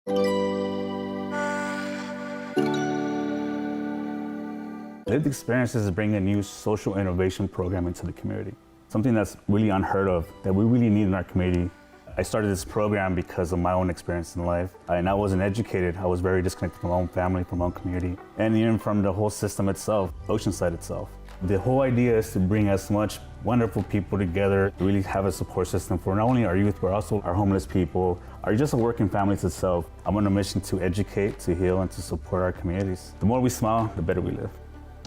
Lived Experiences is bringing a new social innovation program into the community. Something that's really unheard of, that we really need in our community. I started this program because of my own experience in life. And I wasn't educated. I was very disconnected from my own family, from my own community, and even from the whole system itself, Oceanside itself. The whole idea is to bring as much wonderful people together, to really have a support system for not only our youth, but also our homeless people, our just working families itself. I'm on a mission to educate, to heal, and to support our communities. The more we smile, the better we live.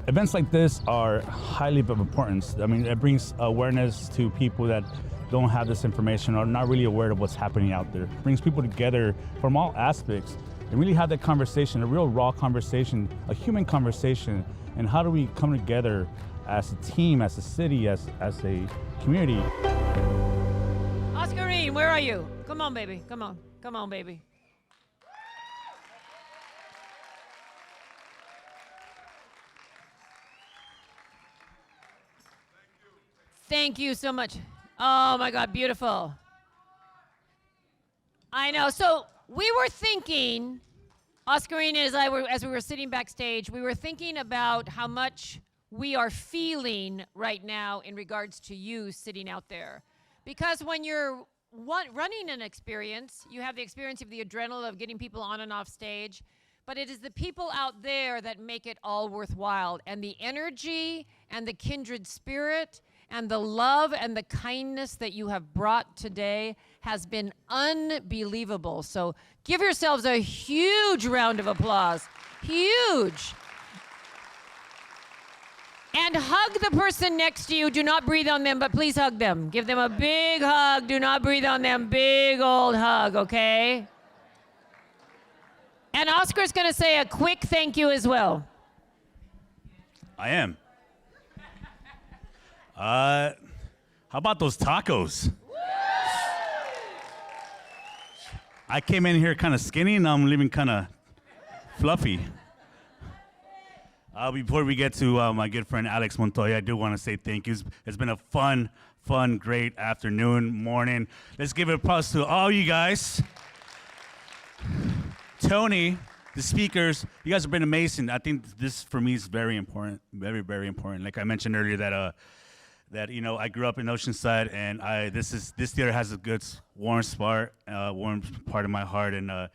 Events like this are highly of importance. I mean, it brings awareness to people that don't have this information or not really aware of what's happening out there. It brings people together from all aspects and really have that conversation, a real raw conversation, a human conversation, and how do we come together as a team, as a city, as a community. Oscarine, where are you? Come on, baby, come on. Come on, baby. Thank you so much. Oh my God, beautiful. I know. So we were thinking, Oscarine as we were sitting backstage, we were thinking about how much we are feeling right now in regards to you sitting out there. Because when you're running an experience, you have the experience of the adrenaline of getting people on and off stage, but it is the people out there that make it all worthwhile. And the energy and the kindred spirit and the love and the kindness that you have brought today has been unbelievable. So give yourselves a huge round of applause. Huge. And hug the person next to you. Do not breathe on them, but please hug them. Give them a big hug. Do not breathe on them. Big old hug, okay? And Oscar's gonna say a quick thank you as well. I am. How about those tacos? I came in here kind of skinny, and I'm leaving kind of fluffy. Before we get to my good friend Alex Montoya, I do want to say thank you. It's been a fun, great afternoon, morning. Let's give it a applause to all you guys. Tony, the speakers, you guys have been amazing. I think this for me is very important, very, very important. Like I mentioned earlier, that you know, I grew up in Oceanside, and this theater has a good warm part in my heart, and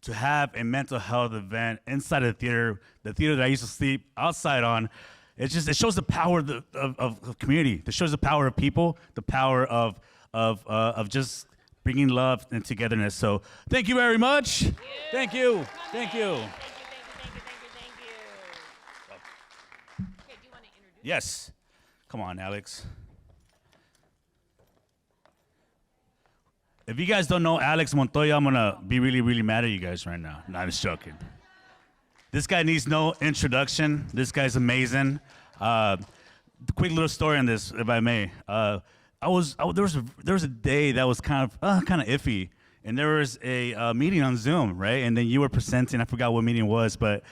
to have a mental health event inside of the theater that I used to sleep outside on, it shows the power of community. It shows the power of people, the power of just bringing love and togetherness. So thank you very much. Thank you. Thank you. Thank you. Okay, do you want to introduce? Yes. Come on, Alex. If you guys don't know Alex Montoya, I'm gonna be really, really mad at you guys right now. No, I'm just joking. This guy needs no introduction. This guy's amazing. Quick little story on this, if I may. There was a day that was kind of iffy, and there was a meeting on Zoom, right? And then you were presenting. I forgot what meeting it was, but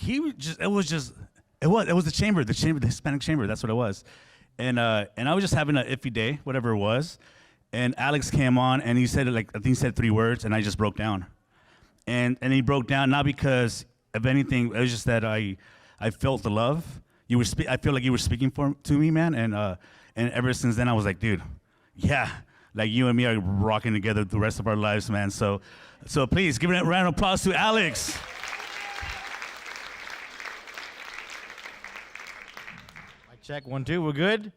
it was the chamber, the Hispanic chamber. That's what it was, and I was just having an iffy day, whatever it was. And Alex came on, and he said I think he said 3 words, and I just broke down. And he broke down not because of anything. It was just that I felt the love. I feel like you were speaking to me, man. And ever since then, I was like, dude, yeah, like you and me are rocking together the rest of our lives, man. So please give a round of applause to Alex. Mic check, 1, 2, we're good?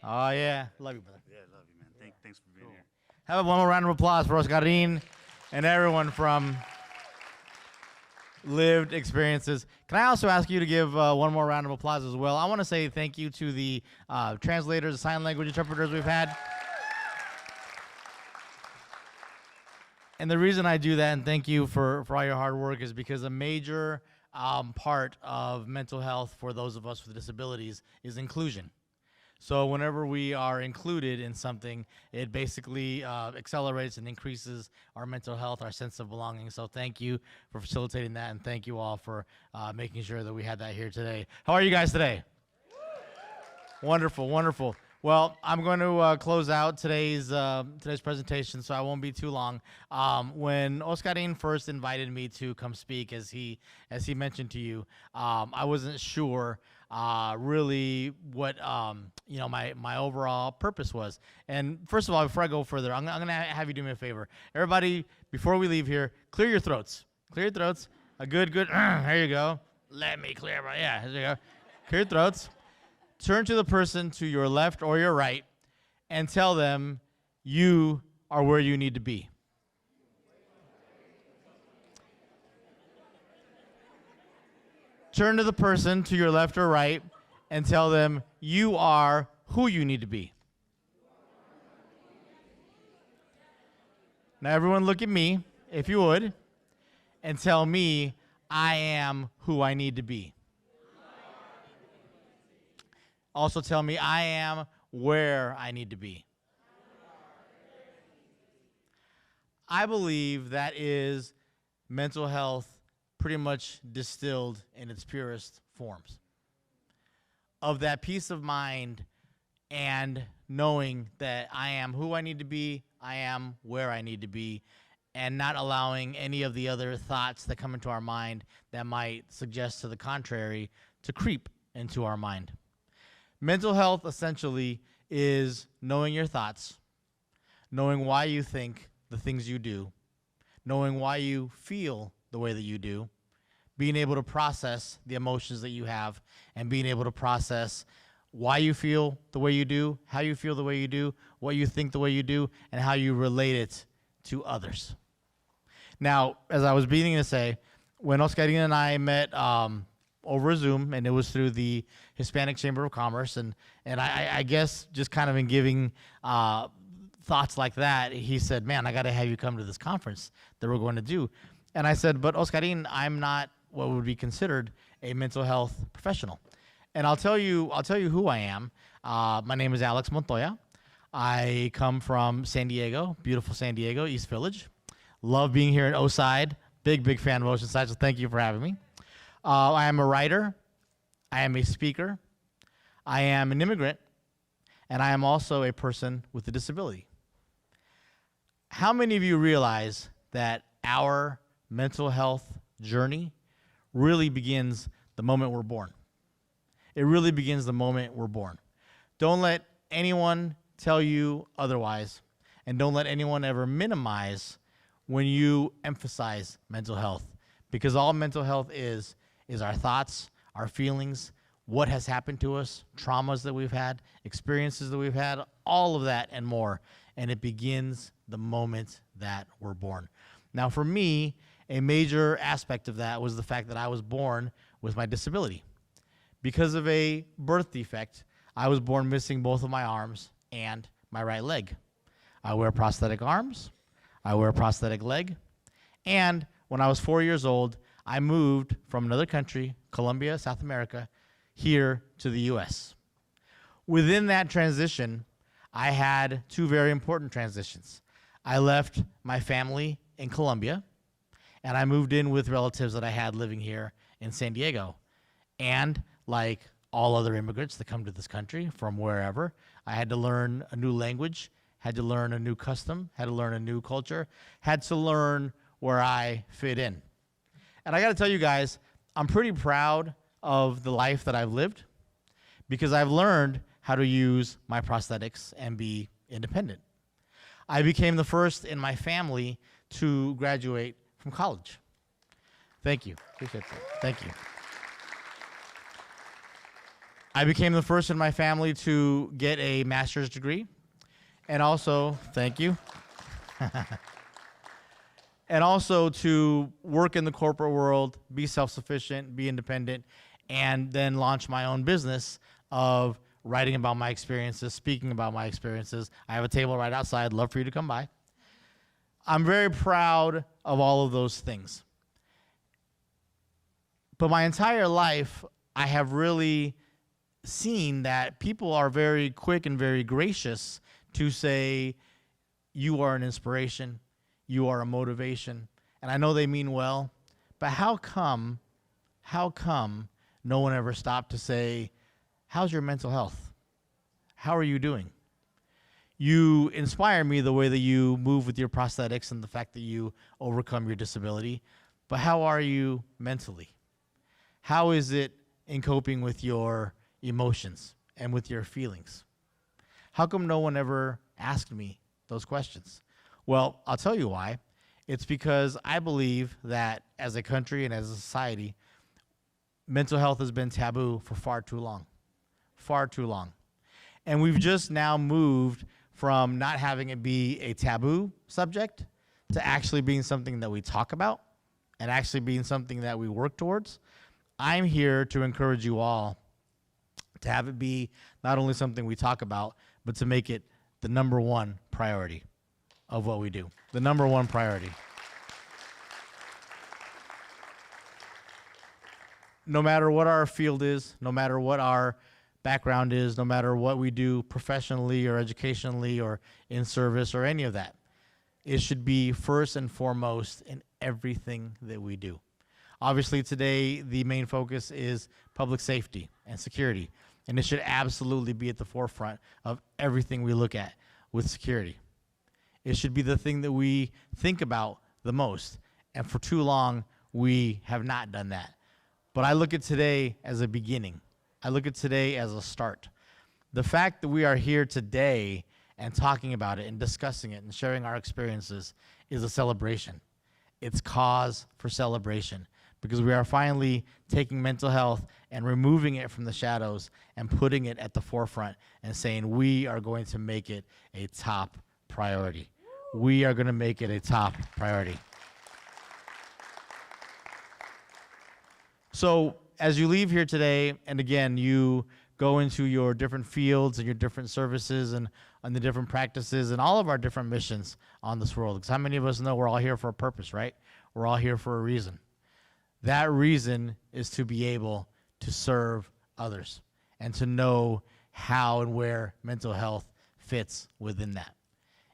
Oh yeah, love you, brother. Yeah, love you, man. Thanks for being here. Have one more round of applause for Oscarine and everyone from Lived Experiences. Can I also ask you to give one more round of applause as well? I want to say thank you to the translators, sign language interpreters we've had. And the reason I do that, and thank you for all your hard work, is because a major part of mental health for those of us with disabilities is inclusion. So whenever we are included in something, it basically accelerates and increases our mental health, our sense of belonging. So thank you for facilitating that, and thank you all for making sure that we had that here today. How are you guys today? Wonderful, wonderful. Well, I'm going to close out today's presentation, so I won't be too long. When Oscarin first invited me to come speak, as he mentioned to you, I wasn't sure really what my overall purpose was. And first of all, before I go further, I'm going to have you do me a favor. Everybody, before we leave here, clear your throats. Clear your throats. A good. There you go. Let me clear my. Yeah, there you go. Clear your throats. Turn to the person to your left or your right and tell them you are where you need to be. Turn to the person to your left or right and tell them you are who you need to be. Now, everyone look at me, if you would, and tell me I am who I need to be. Also tell me I am where I need to be. I believe that is mental health pretty much distilled in its purest forms. Of that peace of mind and knowing that I am who I need to be, I am where I need to be, and not allowing any of the other thoughts that come into our mind that might suggest to the contrary to creep into our mind. Mental health essentially is knowing your thoughts, knowing why you think the things you do, knowing why you feel the way that you do, being able to process the emotions that you have, and being able to process why you feel the way you do, how you feel the way you do, what you think the way you do, and how you relate it to others. Now, as I was beginning to say, when Oscarina and I met over Zoom, and it was through the Hispanic Chamber of Commerce, and I guess just kind of in giving thoughts like that, he said, man, I got to have you come to this conference that we're going to do. And I said, but Oscarin, I'm not what would be considered a mental health professional. And I'll tell you who I am. My name is Alex Montoya. I come from San Diego, beautiful San Diego, East Village. Love being here at Oceanside. Big fan of Oceanside, so thank you for having me. I am a writer, I am a speaker, I am an immigrant, and I am also a person with a disability. How many of you realize that our mental health journey really begins the moment we're born? It really begins the moment we're born. Don't let anyone tell you otherwise, and don't let anyone ever minimize when you emphasize mental health, because all mental health is our thoughts, our feelings, what has happened to us, traumas that we've had, experiences that we've had, all of that and more. And it begins the moment that we're born. Now, for me, a major aspect of that was the fact that I was born with my disability. Because of a birth defect, I was born missing both of my arms and my right leg. I wear prosthetic arms, I wear a prosthetic leg, and when I was 4 years old, I moved from another country, Colombia, South America, here to the U.S. Within that transition, I had two very important transitions. I left my family in Colombia, and I moved in with relatives that I had living here in San Diego. And like all other immigrants that come to this country from wherever, I had to learn a new language, had to learn a new custom, had to learn a new culture, had to learn where I fit in. And I got to tell you guys, I'm pretty proud of the life that I've lived because I've learned how to use my prosthetics and be independent. I became the first in my family to graduate from college. Thank you. Appreciate that. Thank you. I became the first in my family to get a master's degree, and also, thank you. And also to work in the corporate world, be self-sufficient, be independent, and then launch my own business of writing about my experiences, speaking about my experiences. I have a table right outside. Love for you to come by. I'm very proud of all of those things. But my entire life, I have really seen that people are very quick and very gracious to say, you are an inspiration, you are a motivation. And I know they mean well, but how come no one ever stopped to say, how's your mental health? how are you doing? You inspire me the way that you move with your prosthetics and the fact that you overcome your disability. But how are you mentally? How is it in coping with your emotions and with your feelings? How come no one ever asked me those questions? Well, I'll tell you why. It's because I believe that as a country and as a society, mental health has been taboo for far too long. Far too long. And we've just now moved from not having it be a taboo subject to actually being something that we talk about and actually being something that we work towards. I'm here to encourage you all to have it be not only something we talk about, but to make it the number one priority of what we do. The number one priority. No matter what our field is, no matter what our background is, no matter what we do professionally or educationally or in service or any of that, it should be first and foremost in everything that we do. Obviously today, the main focus is public safety and security, and it should absolutely be at the forefront of everything we look at with security. It should be the thing that we think about the most, and for too long, we have not done that. But I look at today as a beginning. I look at today as a start. The fact that we are here today and talking about it and discussing it and sharing our experiences is a celebration. It's cause for celebration because we are finally taking mental health and removing it from the shadows and putting it at the forefront and saying we are going to make it a top priority. We are going to make it a top priority. So as you leave here today, and again, you go into your different fields and your different services and the different practices and all of our different missions on this world. Because how many of us know we're all here for a purpose, right? We're all here for a reason. That reason is to be able to serve others and to know how and where mental health fits within that.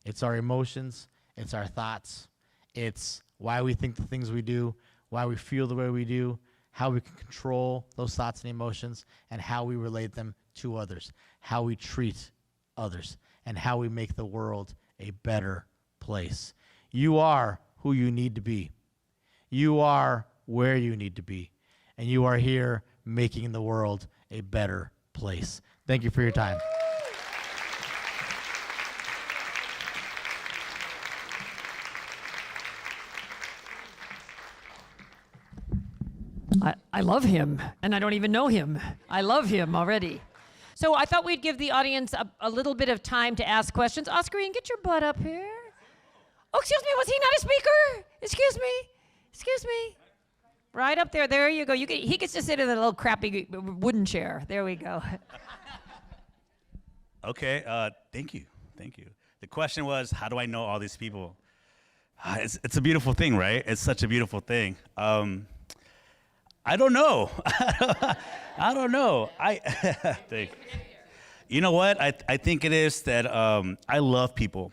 It's our emotions, it's our thoughts, it's why we think the things we do, why we feel the way we do, how we can control those thoughts and emotions, and how we relate them to others, how we treat others, and how we make the world a better place. You are who you need to be. You are where you need to be. And you are here making the world a better place. Thank you for your time. I love him, and I don't even know him. I love him already. So I thought we'd give the audience a little bit of time to ask questions. Oscarine, get your butt up here. Oh, excuse me, was he not a speaker? Excuse me. Right up there, there you go. He gets to sit in a little crappy wooden chair. There we go. Okay, thank you. The question was, how do I know all these people? It's a beautiful thing, right? It's such a beautiful thing. I don't know. I don't know. You know what? I think it is that I love people.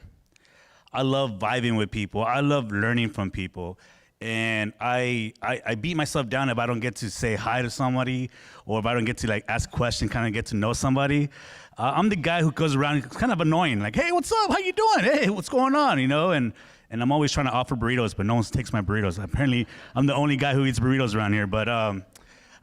I love vibing with people. I love learning from people. And I beat myself down if I don't get to say hi to somebody or if I don't get to ask a question, kind of get to know somebody. I'm the guy who goes around, it's kind of annoying, like, hey, what's up? How you doing? Hey, what's going on? You know, and I'm always trying to offer burritos, but no one takes my burritos. Apparently, I'm the only guy who eats burritos around here, but I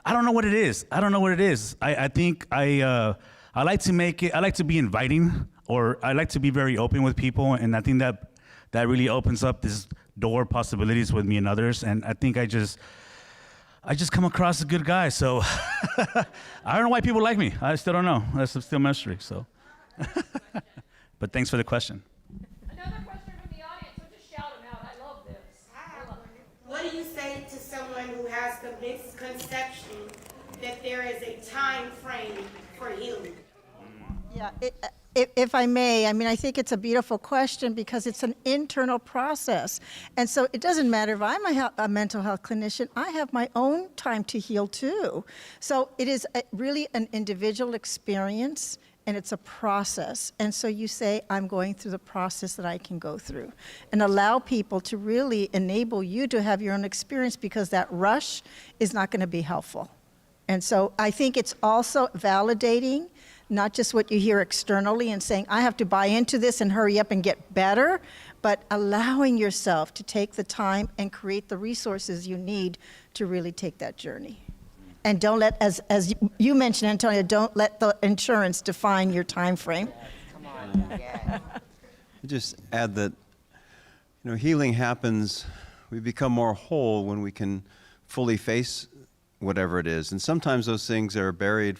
don't know what it is. I think I like to make it, I like to be inviting, or I like to be very open with people, and I think that really opens up this door possibilities with me and others, and I think I just come across as a good guy, so I don't know why people like me. I still don't know. That's still a mystery, so. But thanks for the question. Another question from the audience, so just shout them out. I love this. What do you say to someone who has the misconception that there is a time frame for healing? Yeah, if I may, I think it's a beautiful question because it's an internal process. And so it doesn't matter if I'm a mental health clinician, I have my own time to heal too. So it is really an individual experience and it's a process. And so you say, I'm going through the process that I can go through and allow people to really enable you to have your own experience because that rush is not going to be helpful. And so I think it's also validating not just what you hear externally and saying, I have to buy into this and hurry up and get better, but allowing yourself to take the time and create the resources you need to really take that journey. And don't let, as you mentioned, Antonio, don't let the insurance define your time frame. Come on. Yeah. Just add that, healing happens, we become more whole when we can fully face whatever it is. And sometimes those things are buried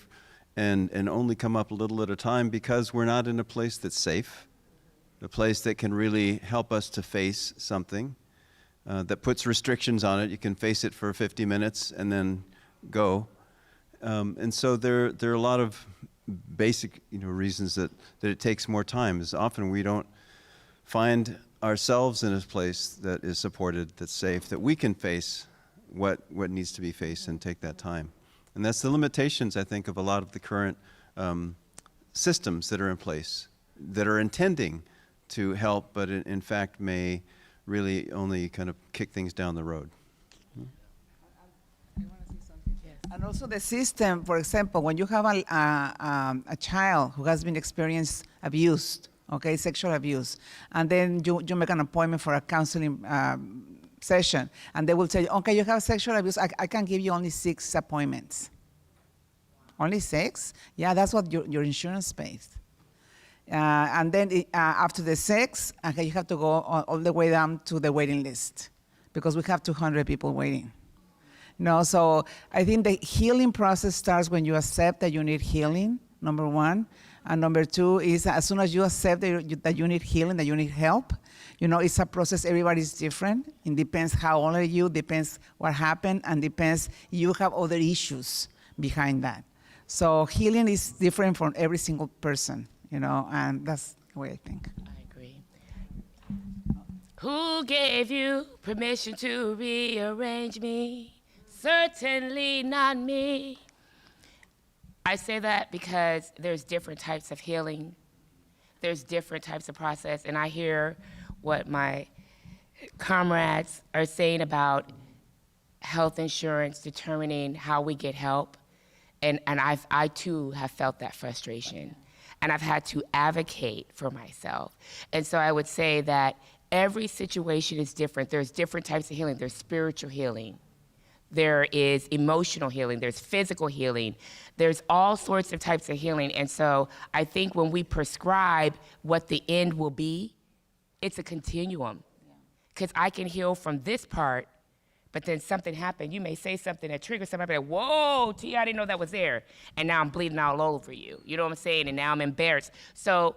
and only come up a little at a time because we're not in a place that's safe, a place that can really help us to face something that puts restrictions on it. You can face it for 50 minutes and then go. And so there are a lot of basic reasons that it takes more time. Is often we don't find ourselves in a place that is supported, that's safe, that we can face what needs to be faced and take that time. And that's the limitations, I think, of a lot of the current systems that are in place, that are intending to help, but in fact may really only kind of kick things down the road. And also the system, for example, when you have a child who has been experienced abuse, okay, sexual abuse, and then you make an appointment for a counseling session, and they will tell you, okay, you have sexual abuse, I can give you only 6 appointments. Only 6? Yeah, that's what your insurance pays. And then after the 6, okay, you have to go all the way down to the waiting list because we have 200 people waiting. So I think the healing process starts when you accept that you need healing, number 1. And number 2 is as soon as you accept that you need healing, that you need help, it's a process. Everybody's different. It depends how old are you, depends what happened, and depends you have other issues behind that. So healing is different for every single person, and that's the way I think. I agree. Who gave you permission to rearrange me? Certainly not me. I say that because there's different types of healing. There's different types of process, and I hear what my comrades are saying about health insurance determining how we get help. And I too have felt that frustration. And I've had to advocate for myself. And so I would say that every situation is different. There's different types of healing. There's spiritual healing. There is emotional healing. There's physical healing. There's all sorts of types of healing. And so I think when we prescribe what the end will be, it's a continuum. Because I can heal from this part, but then something happened. You may say something that triggers somebody, like, whoa, T, I didn't know that was there. And now I'm bleeding all over you. You know what I'm saying? And now I'm embarrassed. So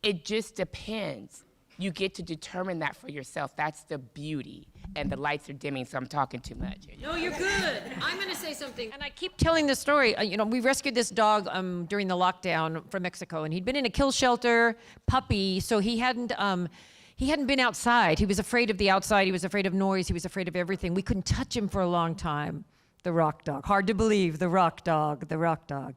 it just depends. You get to determine that for yourself. That's the beauty. And the lights are dimming, so I'm talking too much. No, you're good. I'm going to say something. And I keep telling this story. We rescued this dog during the lockdown from Mexico, and he'd been in a kill shelter, puppy, so he hadn't been outside. He was afraid of the outside. He was afraid of noise. He was afraid of everything. We couldn't touch him for a long time. The rock dog. Hard to believe, the rock dog, the rock dog.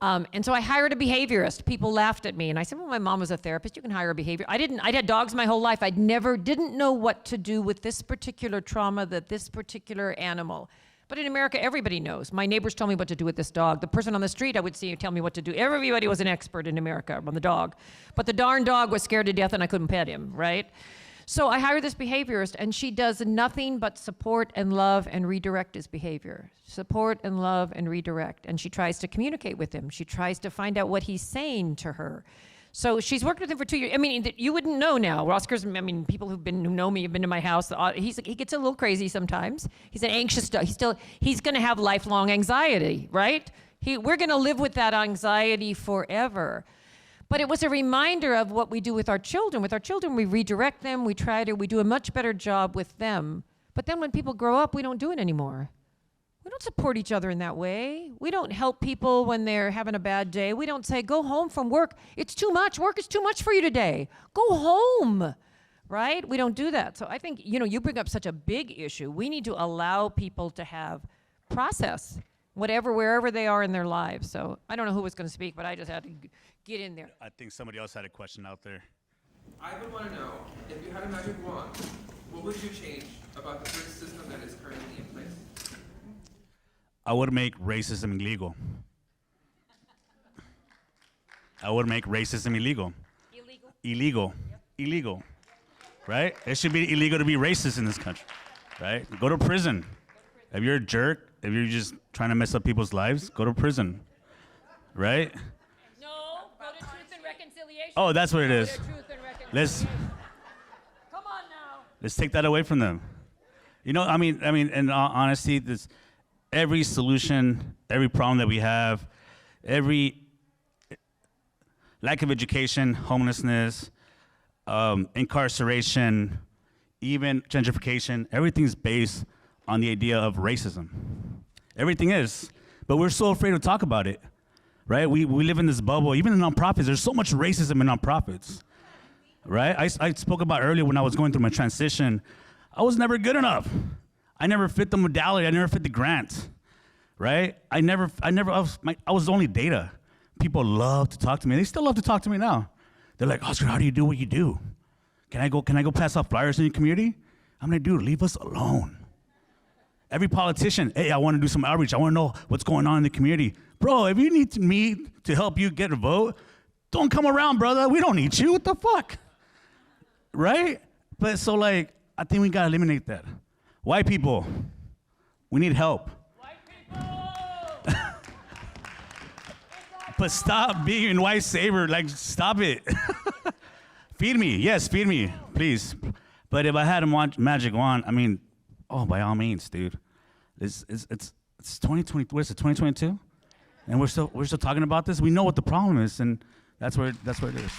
And so I hired a behaviorist. People laughed at me, and I said, well, my mom was a therapist. You can hire a behavior. I'd had dogs my whole life. Didn't know what to do with this particular trauma, this particular animal. But in America, everybody knows. My neighbors tell me what to do with this dog. The person on the street I would see tell me what to do. Everybody was an expert in America on the dog. But the darn dog was scared to death, and I couldn't pet him, right? So I hired this behaviorist, and she does nothing but support and love and redirect his behavior. Support and love and redirect. And she tries to communicate with him. She tries to find out what he's saying to her. So she's worked with him for 2 years. I mean, you wouldn't know now. Oscar's, people who know me have been to my house. He gets a little crazy sometimes. He's an anxious dog. He's going to have lifelong anxiety, right? We're going to live with that anxiety forever. But it was a reminder of what we do with our children. With our children, we redirect them. We do a much better job with them. But then when people grow up, we don't do it anymore. We don't support each other in that way. We don't help people when they're having a bad day. We don't say, go home from work. It's too much. Work is too much for you today. Go home, right? We don't do that. So I think, you bring up such a big issue. We need to allow people to have process, wherever they are in their lives. So I don't know who was going to speak, but I just had to get in there. I think somebody else had a question out there. I would want to know, if you had a magic wand, what would you change about the current system that is currently in place? I would make racism illegal. I would make racism illegal. Illegal. Illegal. Right? It should be illegal to be racist in this country. Right? Go to prison. If you're a jerk, if you're just trying to mess up people's lives, go to prison. Right? No, go to Truth and Reconciliation. Oh, that's what it Go is. to Truth and Reconciliation. Come on now. Let's take that away from them. You know, I mean, in all honesty, this every solution, every problem that we have, every lack of education, homelessness, incarceration, even gentrification, everything's based on the idea of racism. Everything is. But we're so afraid to talk about it, right? We live in this bubble. Even in nonprofits, there's so much racism in nonprofits, right? I spoke about earlier when I was going through my transition, I was never good enough. I never fit the modality. I never fit the grant, right? I was only data. People love to talk to me. They still love to talk to me now. They're like, Oscar, how do you do what you do? Can I go pass out flyers in your community? I'm like, dude, leave us alone. Every politician, hey, I want to do some outreach. I want to know what's going on in the community. Bro, if you need me to help you get a vote, don't come around, brother. We don't need you. What the fuck? Right? But so like, I think we gotta eliminate that. White people, we need help. White people! But stop being white savior. Like, stop it. Feed me. Yes, feed me, please. But if I had a magic wand, I mean, oh, by all means, dude. It's 2020. What is it? 2022, and we're still talking about this. We know what the problem is, and that's where it is.